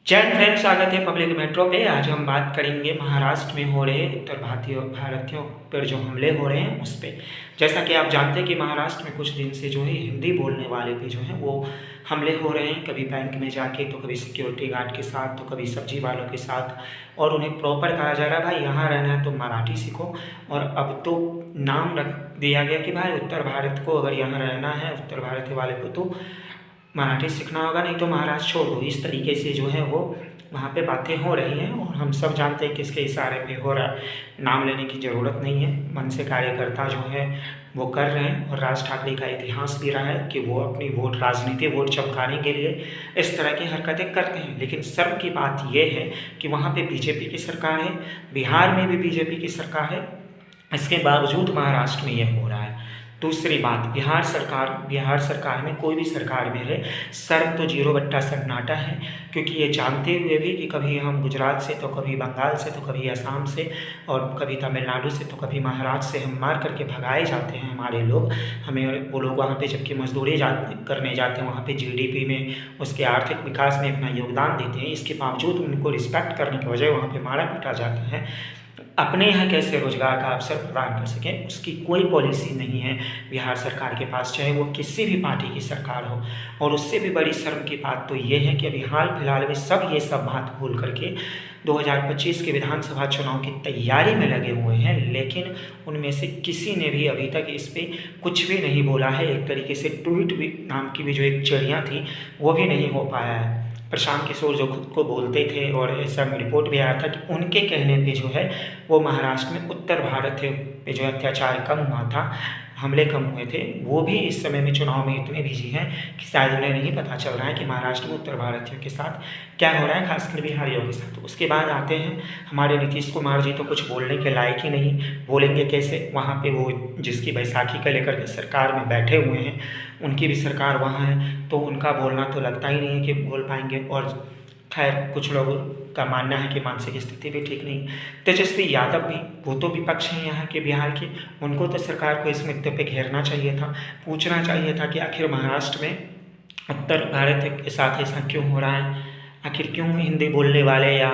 जय हिंद फ्रेंड्स, स्वागत है पब्लिक मेट्रो पे। आज हम बात करेंगे महाराष्ट्र में हो रहे उत्तर भारतीयों पर जो हमले हो रहे हैं उस पर। जैसा कि आप जानते हैं कि महाराष्ट्र में कुछ दिन से जो है हिंदी बोलने वाले पे जो है वो हमले हो रहे हैं, कभी बैंक में जाके, तो कभी सिक्योरिटी गार्ड के साथ, तो कभी सब्जी वालों के साथ। और उन्हें प्रॉपर कहा जा रहा है भाई यहाँ रहना है तो मराठी सीखो। और अब तो नाम रख दिया गया कि भाई उत्तर भारत को अगर यहाँ रहना है, उत्तर भारत वाले को तो मराठी सीखना होगा, नहीं तो महाराष्ट्र छोड़ दो। इस तरीके से जो है वो वहाँ पे बातें हो रही हैं और हम सब जानते हैं किसके इशारे पे हो रहा है। नाम लेने की ज़रूरत नहीं है, मन से कार्यकर्ता जो है वो कर रहे हैं। और राज ठाकरे का इतिहास भी रहा है कि वो अपनी राजनीति वोट चमकाने के लिए इस तरह की हरकतें करते हैं। लेकिन शर्म की बात यह है कि वहाँ पर बीजेपी की सरकार है, बिहार में भी बीजेपी की सरकार है, इसके बावजूद महाराष्ट्र में यह हो रहा है। दूसरी बात, बिहार सरकार में कोई भी सरकार में रहे, शर्म तो जीरो बट्टा सन्नाटा है। क्योंकि ये जानते हुए भी कि कभी हम गुजरात से, तो कभी बंगाल से, तो कभी असम से, और कभी तमिलनाडु से, तो कभी महाराष्ट्र से हम मार करके भगाए जाते हैं हमारे लोग। हमें वो लोग वहाँ पे जबकि मजदूरी करने जाते हैं, वहाँ पे जीडीपी में, उसके आर्थिक विकास में अपना योगदान देते हैं। इसके बावजूद उनको रिस्पेक्ट करने की बजाय वहाँ पर मारा पीटा जाता है। अपने यहाँ कैसे रोजगार का अवसर प्रदान कर सकें, उसकी कोई पॉलिसी नहीं है बिहार सरकार के पास, चाहे वो किसी भी पार्टी की सरकार हो। और उससे भी बड़ी शर्म की बात तो ये है कि अभी हाल फिलहाल में सब ये सब बात भूल करके 2025 के विधानसभा चुनाव की तैयारी में लगे हुए हैं, लेकिन उनमें से किसी ने भी अभी तक इस पर कुछ भी नहीं बोला है। एक तरीके से ट्वीट भी नाम की भी जो एक चिड़िया थी वो भी नहीं हो पाया है। प्रशांत किशोर जो खुद को बोलते थे, और ऐसा रिपोर्ट भी आया था कि उनके कहने पे जो है वो महाराष्ट्र में उत्तर भारत पे जो अत्याचार कम हुआ था, हमले कम हुए थे, वो भी इस समय में चुनाव में इतने बिजी हैं कि शायद उन्हें नहीं पता चल रहा है कि महाराष्ट्र में उत्तर भारतीयों के साथ क्या हो रहा है, खासकर बिहारियों के साथ। उसके बाद आते हैं हमारे नीतीश कुमार जी, तो कुछ बोलने के लायक ही नहीं, बोलेंगे कैसे। वहाँ पे वो जिसकी बैसाखी को लेकर के सरकार में बैठे हुए हैं, उनकी भी सरकार वहाँ है, तो उनका बोलना तो लगता ही नहीं है कि बोल पाएंगे। और खैर, कुछ लोगों का मानना है कि मानसिक स्थिति भी ठीक नहीं। तेजस्वी यादव भी, वो तो विपक्ष हैं यहाँ के बिहार के, उनको तो सरकार को इस मुद्दे पे घेरना चाहिए था, पूछना चाहिए था कि आखिर महाराष्ट्र में उत्तर भारत के साथ ऐसा क्यों हो रहा है, आखिर क्यों हिंदी बोलने वाले या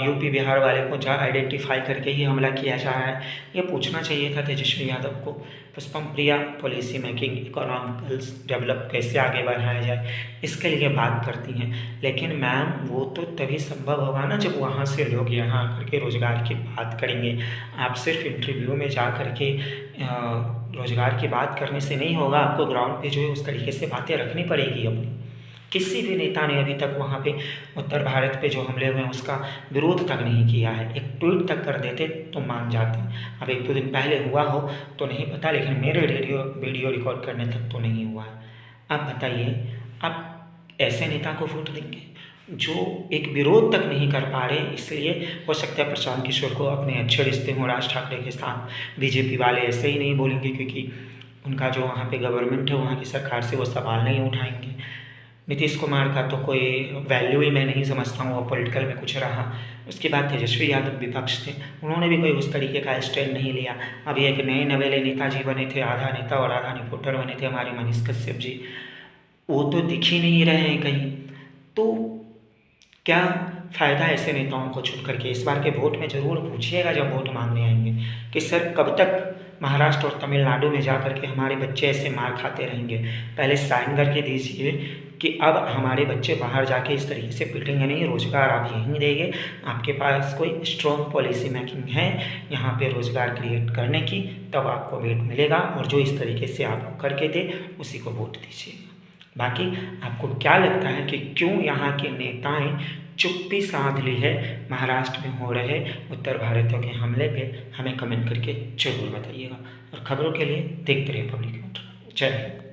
यूपी बिहार वाले को आइडेंटिफाई करके ही हमला किया जा रहा है। ये पूछना चाहिए था तेजस्वी यादव को। Pushpam Priya policy making, economical develop कैसे आगे बढ़ाया जाए, इसके लिए बात करती हैं। लेकिन मैम, वो तो तभी संभव होगा ना जब वहाँ से लोग यहाँ आकर के रोज़गार की बात करेंगे। आप सिर्फ इंटरव्यू में जा कर के रोज़गार की बात करने से नहीं होगा, आपको ग्राउंड पे जो है उस तरीके से बातें रखनी पड़ेगी अपनी। किसी भी नेता ने अभी तक वहाँ पे उत्तर भारत पे जो हमले हुए हैं उसका विरोध तक नहीं किया है। एक ट्वीट तक कर देते तो मान जाते। अब एक दो दिन पहले हुआ हो तो नहीं पता, लेकिन मेरे वीडियो रिकॉर्ड करने तक तो नहीं हुआ है। अब बताइए, आप ऐसे नेता को वोट देंगे जो एक विरोध तक नहीं कर पा रहे? इसलिए हो सकता है प्रशांत किशोर को अपने अच्छे रिश्ते हों राज ठाकरे के साथ। बीजेपी वाले ऐसे ही नहीं बोलेंगे क्योंकि उनका जो वहाँ पे गवर्नमेंट है, वहाँ की सरकार से वो सवाल नहीं उठाएंगे। नीतीश कुमार का तो कोई वैल्यू ही मैं नहीं समझता हूँ, वो पॉलिटिकल में कुछ रहा। उसके बाद तेजस्वी यादव विपक्ष थे, उन्होंने भी कोई उस तरीके का स्टैंड नहीं लिया। अभी एक नए नवेले नेताजी बने थे, आधा नेता और आधा रिपोर्टर बने थे, हमारे मनीष कश्यप जी, वो तो दिख ही नहीं रहे हैं कहीं। तो क्या फ़ायदा ऐसे नेताओं को चुन करके? इस बार के वोट में ज़रूर पूछिएगा जब वोट मांगने आएंगे कि सर कब तक महाराष्ट्र और तमिलनाडु में जा कर के हमारे बच्चे ऐसे मार खाते रहेंगे। पहले साइन करके दीजिए कि अब हमारे बच्चे बाहर जाके इस तरीके से पिटेंगे नहीं, रोज़गार आप यहीं देंगे। आपके पास कोई स्ट्रॉन्ग पॉलिसी मेकिंग है यहाँ पे रोज़गार क्रिएट करने की, तब आपको वोट मिलेगा। और जो इस तरीके से आपको करके दे उसी को वोट दीजिए। बाकी आपको क्या लगता है कि क्यों यहाँ के नेताएं चुप्पी साध ली है महाराष्ट्र में हो रहे उत्तर भारतीयों के हमले पे? हमें कमेंट करके जरूर बताइएगा। और खबरों के लिए देखते रहिए पब्लिक मेट्रो। जय हिंद।